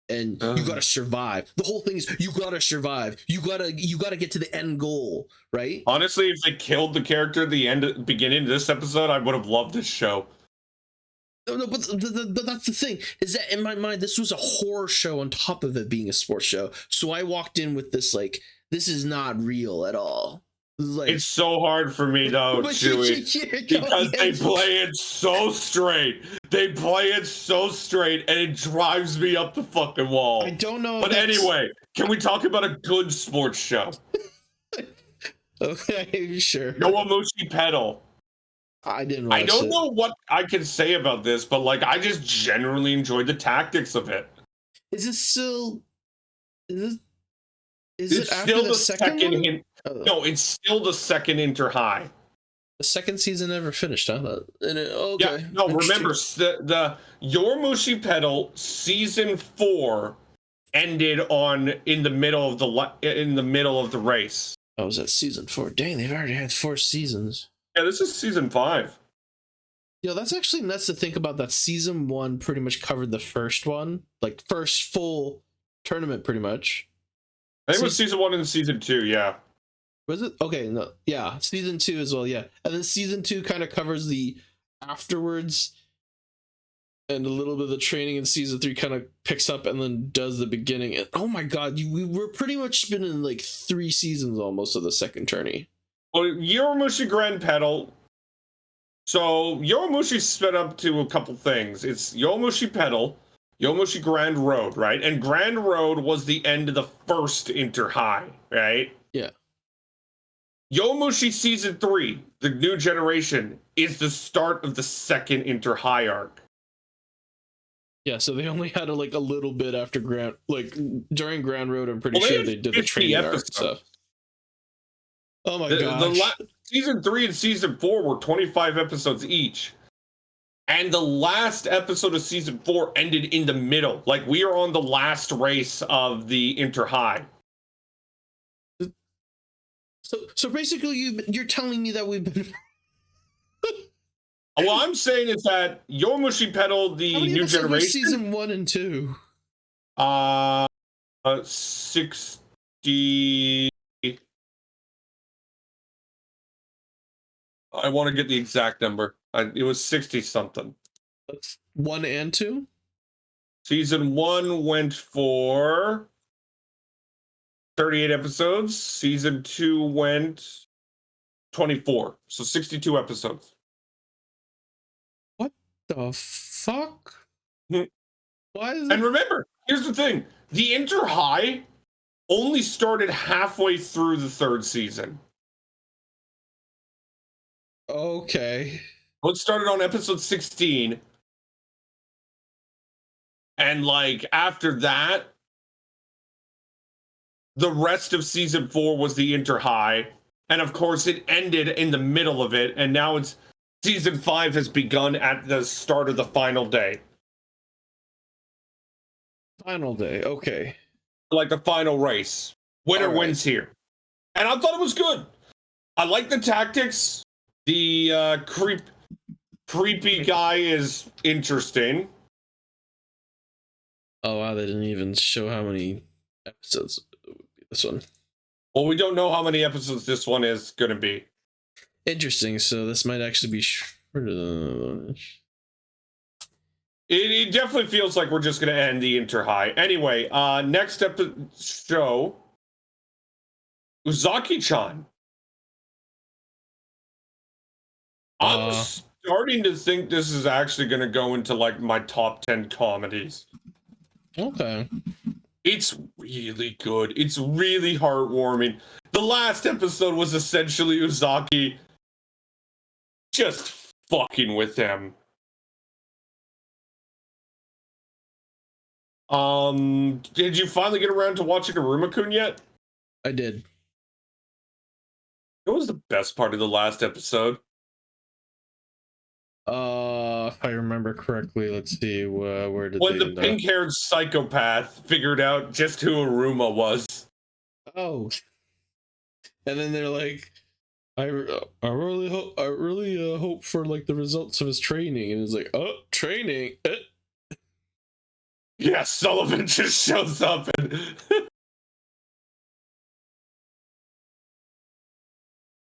and you gotta survive. The whole thing is you gotta survive. You gotta get to the end goal, right? Honestly, if they killed the character at the beginning of this episode, I would have loved this show. No, but that's the thing, is that in my mind, this was a horror show on top of it being a sports show. So I walked in with this, like, this is not real at all. Like, it's so hard for me, though, Chewy, because they play it so straight. They play it so straight, and it drives me up the fucking wall. I don't know. But anyway, can we talk about a good sports show? Okay, sure. Yowamushi Pedal. I didn't watch I don't know what I can say about this, but like I just generally enjoyed the tactics of it. Is it still? Is it's it after still the second? No, it's still the second Inter High. The second season never finished, huh? Okay. Yeah, no. Remember, the Yowamushi Pedal season 4 ended in the middle of the race. Oh, was that season 4? Dang, they've already had 4 seasons. Yeah, this is season 5. Yo, that's actually nuts to think about, that season 1 pretty much covered the first one. Like, first full tournament, pretty much. I think it was season 1 and season 2, yeah. Was it? Okay, no. Yeah, season 2 as well, yeah. And then season 2 kind of covers the afterwards, and a little bit of the training in season 3 kind of picks up and then does the beginning. And oh my god, we're pretty much been in like 3 seasons almost of the second tourney. Well, Yoramushi Grand Pedal. So Yoramushi split up to a couple things. It's Yoramushi Pedal, Yoramushi Grand Road, right? And Grand Road was the end of the first Inter High, right? Yeah. Yoramushi Season 3, the new generation, is the start of the second Inter High arc. Yeah, so they only had a little bit after Grand, like during Grand Road. I'm pretty sure they did the training arc stuff. Oh my gosh. Season 3 and Season 4 were 25 episodes each. And the last episode of Season 4 ended in the middle. Like, we are on the last race of the Inter High. So basically, you're telling me that we've been... What I'm saying is that Yoramushi Pedal, the new generation... Season 1 and 2? 60... I want to get the exact number. It was 60-something. That's 1 and 2? Season 1 went for 38 episodes. Season 2 went 24. So 62 episodes. What the fuck? Hmm. Why is it? And remember, here's the thing. The Inter High only started halfway through the 3rd season. Okay. Well, it started on episode 16. And, like, after that, the rest of season 4 was the Inter High. And, of course, it ended in the middle of it. And now it's season 5 has begun at the start of the final day. Final day, okay. Like the final race. Winner wins here. And I thought it was good. I like the tactics. The creepy guy is interesting. Oh wow, they didn't even show how many episodes it would be this one. Well, we don't know how many episodes this one is going to be. Interesting, so this might actually be shorter than... It definitely feels like we're just going to end the Inter High. Anyway, next show, Uzaki-chan. I'm starting to think this is actually going to go into like my top 10 comedies. Okay. It's really good. It's really heartwarming. The last episode was essentially Uzaki just fucking with him. Did you finally get around to watching Aruma-kun yet? I did. What was the best part of the last episode? If I remember correctly, let's see, where did when the pink-haired psychopath figured out just who Aruma was. Oh, and then they're like, I really hope for like the results of his training, and it's like, oh, training. Yeah, Sullivan just shows up and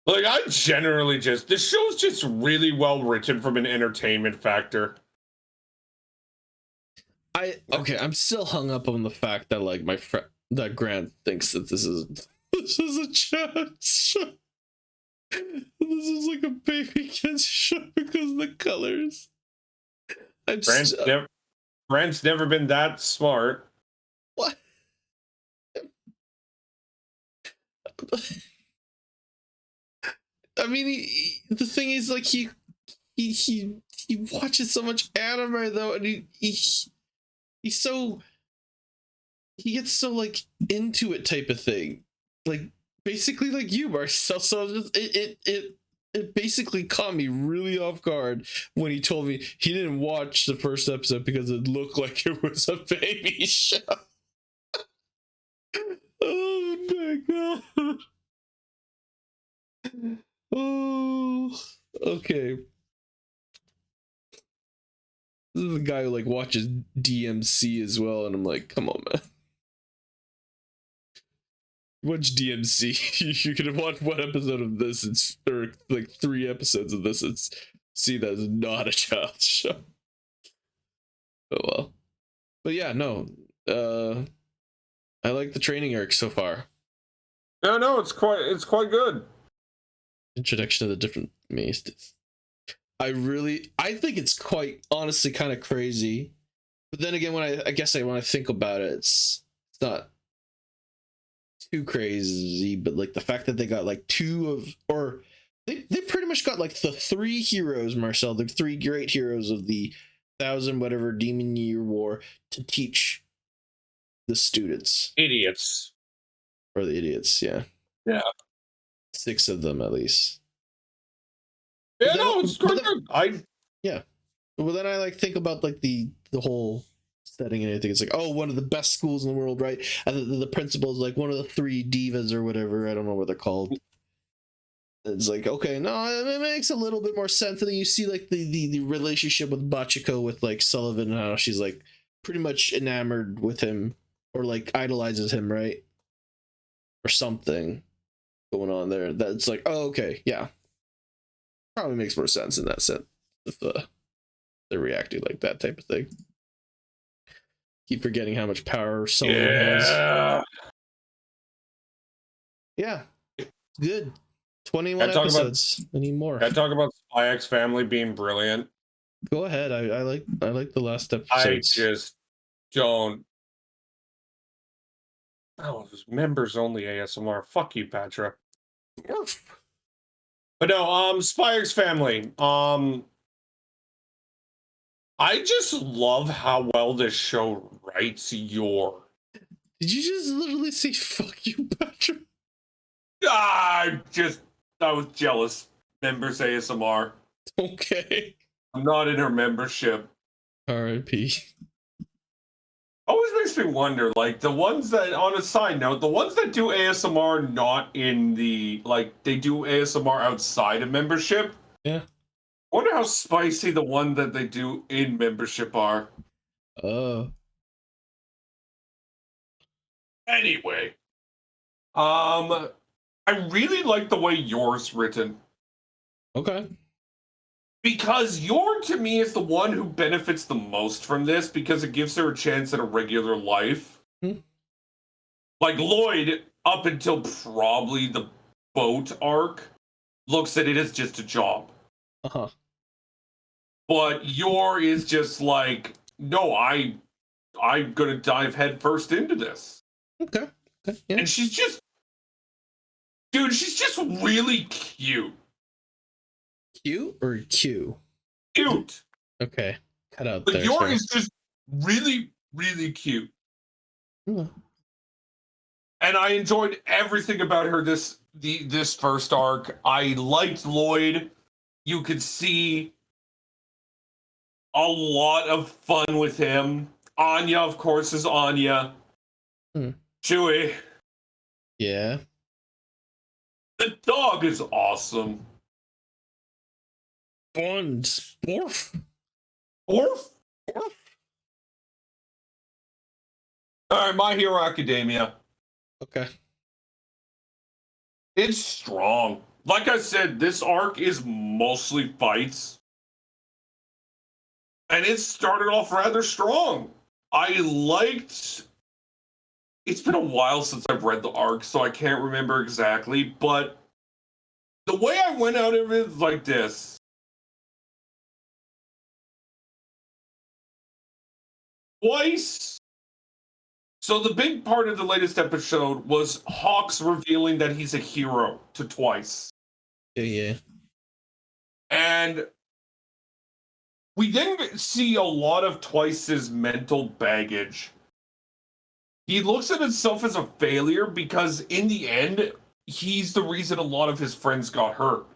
like, I generally just, this show's just really well written from an entertainment factor. I'm still hung up on the fact that like my friend, that Grant thinks that this is a child's show. This is like a baby kid's show because of the colors. Grant's never been that smart. What? I mean, the thing is, like, he watches so much anime though, and he gets so like into it type of thing, like basically like you, Marcel. So it basically caught me really off guard when he told me he didn't watch the first episode because it looked like it was a baby show. Oh my god. Oh, okay. This is a guy who like watches DMC as well, and I'm like, come on, man. Watch DMC. You could have watched one episode of this, or like 3 episodes of this. It's see that's not a child's show. Oh well. But yeah, no. I like the training arc so far. No, it's quite good. Introduction of the different mazes. I think it's quite honestly kind of crazy. But then again, when I think about it, it's not too crazy, but like the fact that they got like they pretty much got like the 3 heroes, Marcel, the 3 great heroes of the 1000 whatever Demon Year War to teach the students. Idiots. Or the idiots, yeah. Yeah. 6 of them at least. Yeah, no, it's good. Yeah. Well, then I like think about like the whole setting and everything. It's like, oh, one of the best schools in the world, right? And the principal is like one of the 3 divas or whatever. I don't know what they're called. It's like, okay, no, it makes a little bit more sense. And then you see like the relationship with Bachiko with like Sullivan and how she's like pretty much enamored with him or like idolizes him, right? Or something going on there. That's like, oh, okay, yeah. Probably makes more sense in that sense if they're reacting like that type of thing. Keep forgetting how much power Sullivan has. Yeah, good. 21 episodes. I need more. Can I talk about Spy X Family being brilliant? Go ahead. I like the last episodes. I just don't. Oh, it was members only ASMR. Fuck you, Patra. But no, Spy X Family. I just love how well this show writes your. Did you just literally say "fuck you, Patrick"? I was jealous. Members ASMR. Okay. I'm not in her membership. R.I.P. Always makes me wonder, like the ones that, on a side note, the ones that do ASMR not in the, like they do ASMR outside of membership. Yeah. Wonder how spicy the one that they do in membership are. Anyway, I really like the way yours written. Okay. Because Yor, to me, is the one who benefits the most from this because it gives her a chance at a regular life. Like Lloyd, up until probably the boat arc, looks at it as just a job. Uh-huh. But Yor is just like, no, I'm gonna dive headfirst into this. Okay. Yeah. And she's just, dude, she's just really cute. Q or Q? Cute. Okay. Cut out But there. Yor is just really, really cute. Yeah. And I enjoyed everything about her this first arc. I liked Lloyd. You could see a lot of fun with him. Anya, of course, is Anya. Chewie. Yeah. The dog is awesome. Borf. Orf? Alright, My Hero Academia. Okay. It's strong. Like I said, this arc is mostly fights. And it started off rather strong. I liked... It's been a while since I've read the arc, so I can't remember exactly, but the way I went out of it is like this. Twice. So the big part of the latest episode was Hawks revealing that he's a hero to Twice. Yeah. And we didn't see a lot of Twice's mental baggage. He looks at himself as a failure because in the end, he's the reason a lot of his friends got hurt.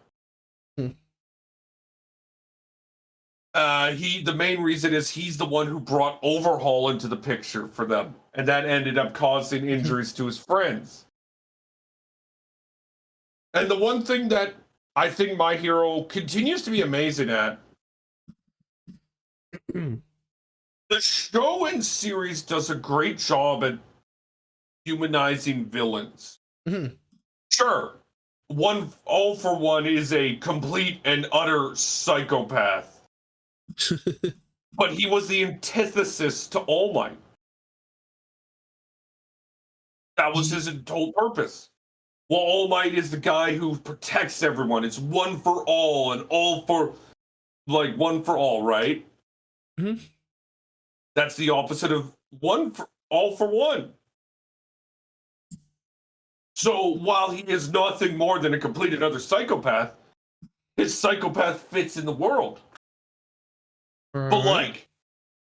The main reason is he's the one who brought Overhaul into the picture for them, and that ended up causing injuries to his friends. And the one thing that I think My Hero continues to be amazing at, the show and series does a great job at humanizing villains. Mhm. Sure, All for One is a complete and utter psychopath, but he was the antithesis to All Might. That was his whole purpose. Well, All Might is the guy who protects everyone. It's one for all and all for, like, one for all, right? Mhm. That's the opposite of all for one. So while he is nothing more than a complete and utter psychopath, his psychopath fits in the world. But like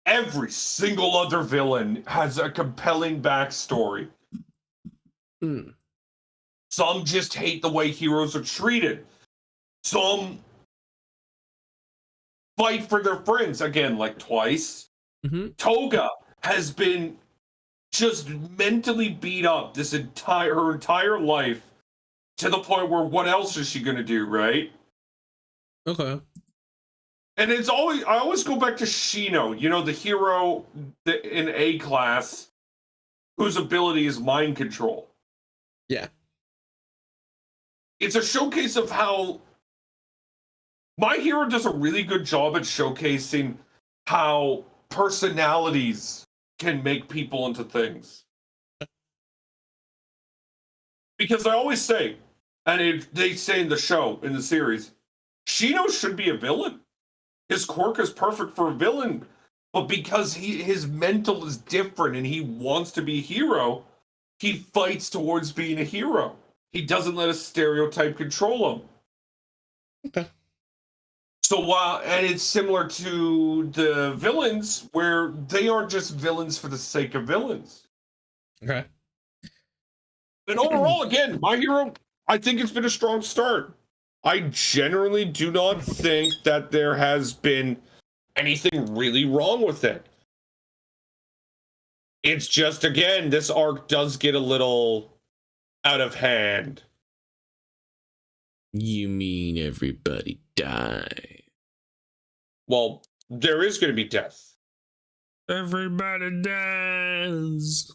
every single other villain has a compelling backstory. Mm. Some just hate the way heroes are treated. Some fight for their friends, again, like twice. Mhm. Toga has been just mentally beat up her entire life, to the point where what else is she gonna do, right? Okay. And I always go back to Shino, the hero in A class whose ability is mind control. Yeah. It's a showcase of how My Hero does a really good job at showcasing how personalities can make people into things. Because I always say, and they say in the series, Shino should be a villain. His quirk is perfect for a villain, but because his mental is different and he wants to be a hero, he fights towards being a hero. He doesn't let a stereotype control him. Okay. So and it's similar to the villains, where they aren't just villains for the sake of villains. Okay. And overall, again, My Hero, I think it's been a strong start. I generally do not think that there has been anything really wrong with it. It's just, again, this arc does get a little out of hand. You mean everybody die? Well, there is going to be death. Everybody dies.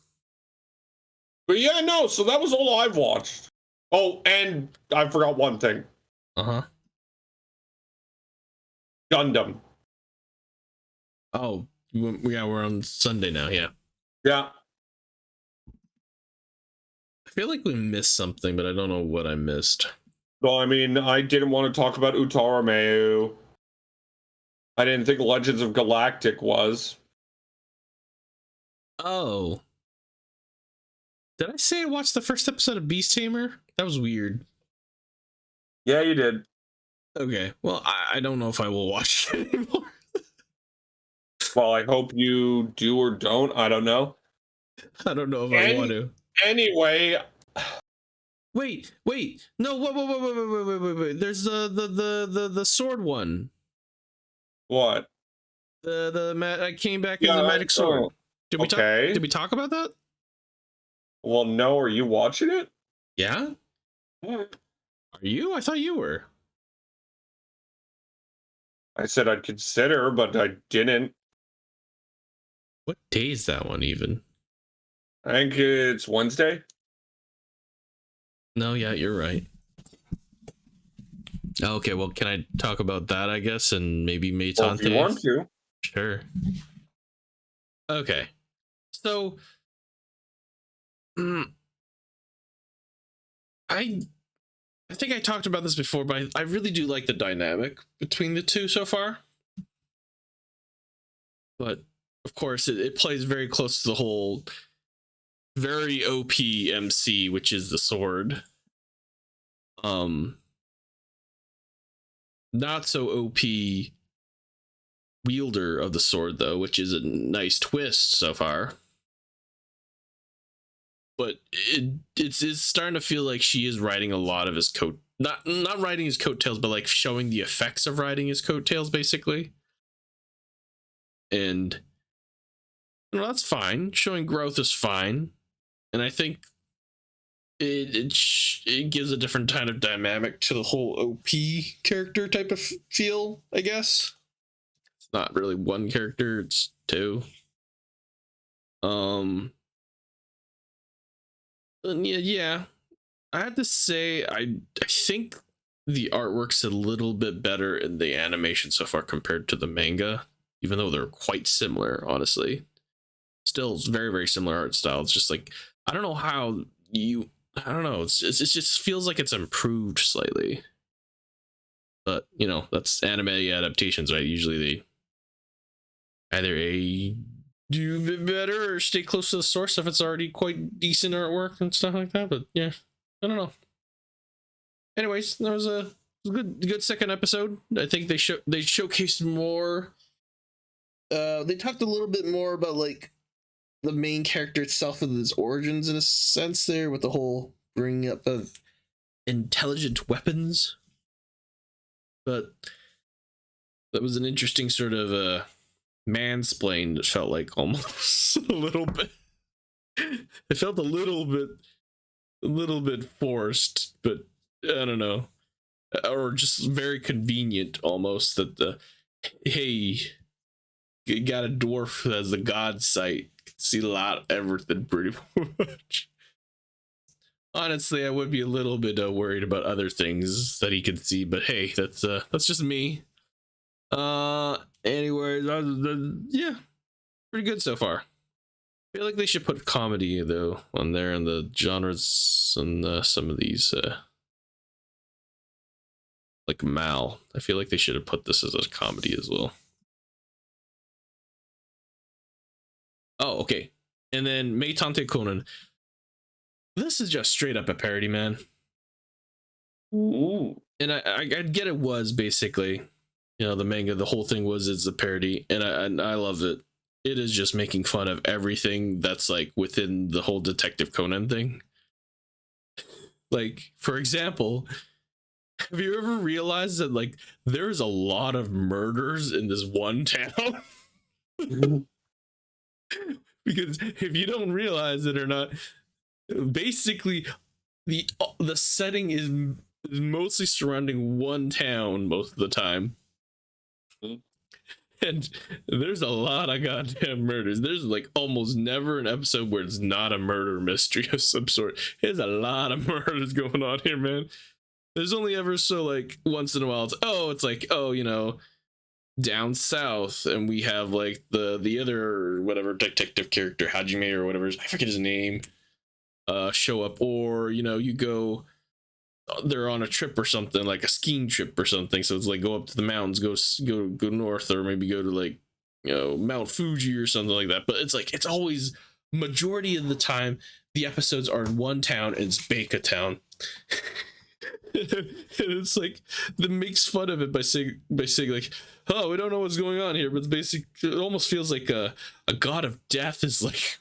But yeah, no, so that was all I've watched. Oh, and I forgot one thing. Uh-huh. Gundam. Oh, yeah, we're on Sunday now, yeah. Yeah. I feel like we missed something, but I don't know what I missed. So, I mean, I didn't want to talk about Utarameu. I didn't think Legends of Galactic was. Oh. Did I say I watched the first episode of Beast Tamer? That was weird. Yeah, you did. Okay, well, I don't know if I will watch it anymore. Well, I hope you do or don't. I don't know. I don't know if I want to. Anyway. Wait. No, wait. There's the sword one. What? I came back in the magic sword. Did we talk about that? Well, no, are you watching it? Yeah? Are you? I thought you were. I said I'd consider, but I didn't. What day is that one even? I think it's Wednesday. No, yeah, you're right. Okay, well, can I talk about that, I guess, and maybe Maytante? Well, if you want to. Sure. Okay. So, I think I talked about this before, but I really do like the dynamic between the two so far. But, of course, it plays very close to the whole very OP MC, which is the sword. Not so OP wielder of the sword, though, which is a nice twist so far. But it's starting to feel like she is riding a lot of his coat, not riding his coattails, but like showing the effects of riding his coattails, basically. And that's fine. Showing growth is fine. And I think it gives a different kind of dynamic to the whole OP character type of feel, I guess. It's not really one character, it's two. Yeah. I have to say, I think the artwork's a little bit better in the animation so far compared to the manga, even though they're quite similar, honestly. Still, it's very, very similar art style. It's just like, I don't know how you, I don't know. It just feels like it's improved slightly. But, you know, that's anime adaptations, right? Usually they either do a bit better or stay close to the source if it's already quite decent artwork and stuff like that. But yeah, I don't know. Anyways, that was a good second episode. I think they showcased more. They talked a little bit more about like the main character itself and his origins in a sense there, with the whole bringing up of intelligent weapons. But that was an interesting sort of mansplain. It felt like almost a little bit. It felt a little bit forced, but I don't know, or just very convenient almost. That hey, you got a dwarf as the god sight, can see a lot of everything pretty much. Honestly, I would be a little bit worried about other things that he could see, but hey, that's just me. Anyways, yeah, pretty good so far. I feel like they should put comedy though on there in the genres and some of these like Mal. I feel like they should have put this as a comedy as well. Oh, okay. And then Meitante Conan. This is just straight up a parody, man. Ooh. And I get it was basically, you know, the manga, the whole thing was it's a parody, and I love it. It is just making fun of everything that's like within the whole Detective Conan thing. Like, for example, have you ever realized that like there's a lot of murders in this one town? Because if you don't realize it or not, basically the setting is mostly surrounding one town most of the time. And there's a lot of goddamn murders. There's like almost never an episode where it's not a murder mystery of some sort. There's a lot of murders going on here, man. There's only ever so like once in a while it's like, oh, you know, down south, and we have like the other whatever detective character, Hajime or whatever, I forget his name, show up, or you know, you go, they're on a trip or something, like a skiing trip or something, so it's like go up to the mountains, go north, or maybe go to like, you know, Mount Fuji or something like that. But it's like, it's always, majority of the time the episodes are in one town, and it's Baker Town. And it's like, that makes fun of it by saying like, oh, we don't know what's going on here, but it's basic, it almost feels like a god of death is like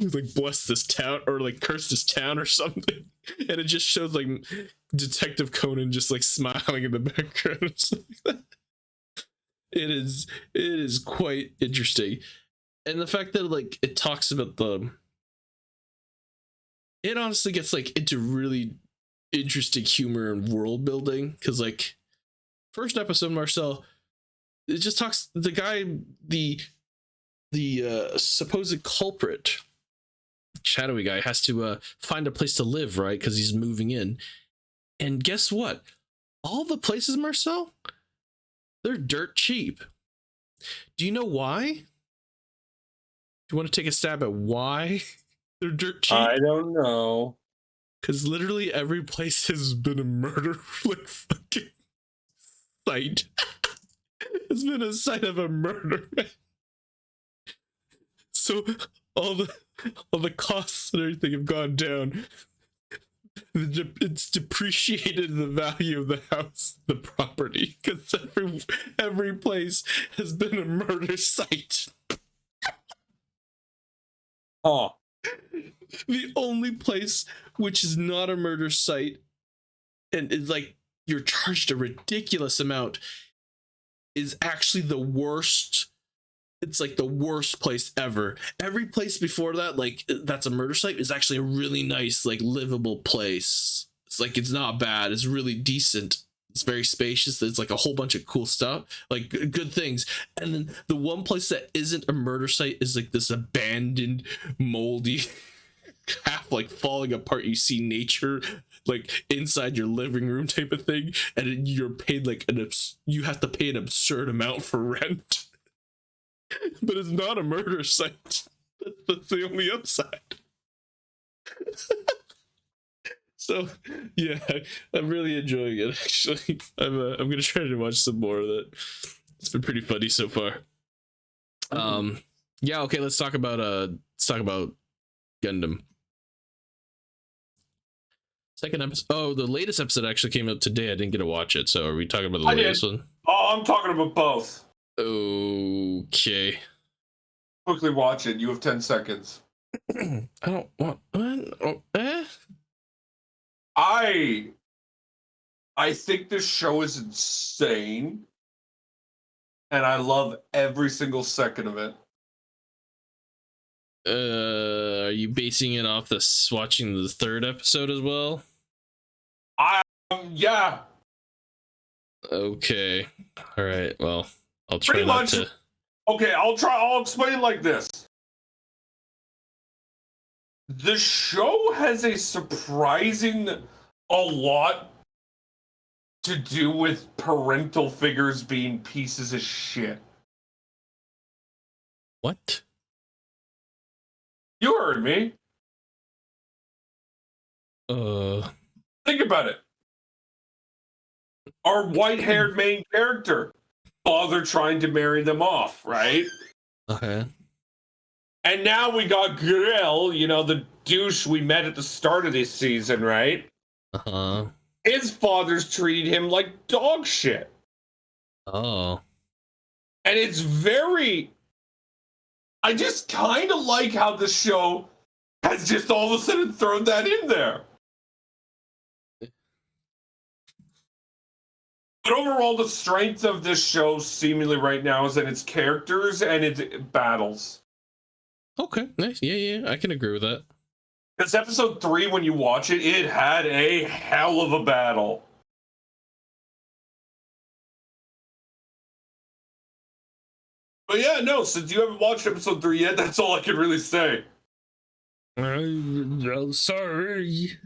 like bless this town or like curse this town or something. And it just shows like Detective Conan just like smiling in the background or something like that. It is quite interesting. And the fact that like it talks about it honestly gets like into really interesting humor and world building, because like first episode, Marcel, it just talks, the guy, the supposed culprit, shadowy guy, has to find a place to live, right? Because he's moving in. And guess what? All the places, Marcel, they're dirt cheap. Do you know why? Do you want to take a stab at why they're dirt cheap? I don't know. Because literally every place has been a murder like fucking site. It's been a site of a murder, man. So all the costs and everything have gone down. It's depreciated the value of the house, the property, because every place has been a murder site. Oh. The only place which is not a murder site and is like you're charged a ridiculous amount is actually the worst it's like the worst place ever. Every place before that, like that's a murder site, is actually a really nice, like livable place. It's like it's not bad. It's really decent. It's very spacious. There's like a whole bunch of cool stuff, like good things. And then the one place that isn't a murder site is like this abandoned, moldy, half like falling apart. You see nature like inside your living room type of thing, and you're paid like you have to pay an absurd amount for rent. But it's not a murder site. That's the only upside. So yeah, I'm really enjoying it. Actually, I'm gonna try to watch some more of that. It's been pretty funny so far. Yeah. Okay. Let's talk about Gundam. Second episode. Oh, the latest episode actually came out today. I didn't get to watch it. So are we talking about the latest one? Oh, I'm talking about both. Okay. Quickly watch it. You have 10 seconds. I don't want. I think this show is insane, and I love every single second of it. Are you basing it off this watching the third episode as well? Yeah. Okay. All right. Well, I'll try Pretty not much. to. Okay, I'll explain it like this. The show has a lot to do with parental figures being pieces of shit. What? You heard me. Think about it. Our white-haired main character, father trying to marry them off, right? Okay. And now we got Grill, the douche we met at the start of this season, right? Uh-huh. His father's treated him like dog shit. Oh. And it's I just kind of like how the show has just all of a sudden thrown that in there. But overall, the strength of this show seemingly right now is in its characters and its battles. Okay, nice. Yeah, I can agree with that. Because episode 3, when you watch it, it had a hell of a battle. But yeah, no, since you haven't watched episode 3 yet, that's all I can really say. I'm sorry.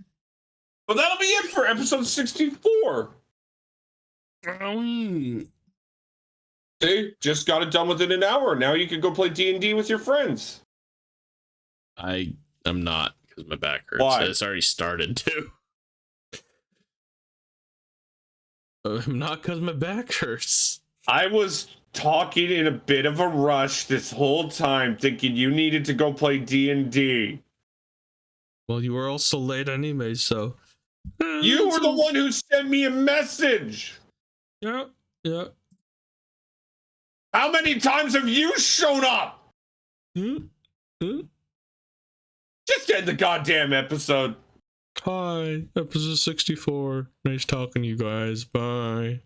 But that'll be it for episode 64. See, just got it done within an hour. Now you can go play D&D with your friends. I'm not, because my back hurts. Why? It's already started too. I'm not, because my back hurts. I was talking in a bit of a rush this whole time, thinking you needed to go play D&D. Well, you were also late anyway, so... You were the one who sent me a message! Yeah. How many times have you shown up? Just end the goddamn episode. Hi, episode 64. Nice talking to you guys. Bye.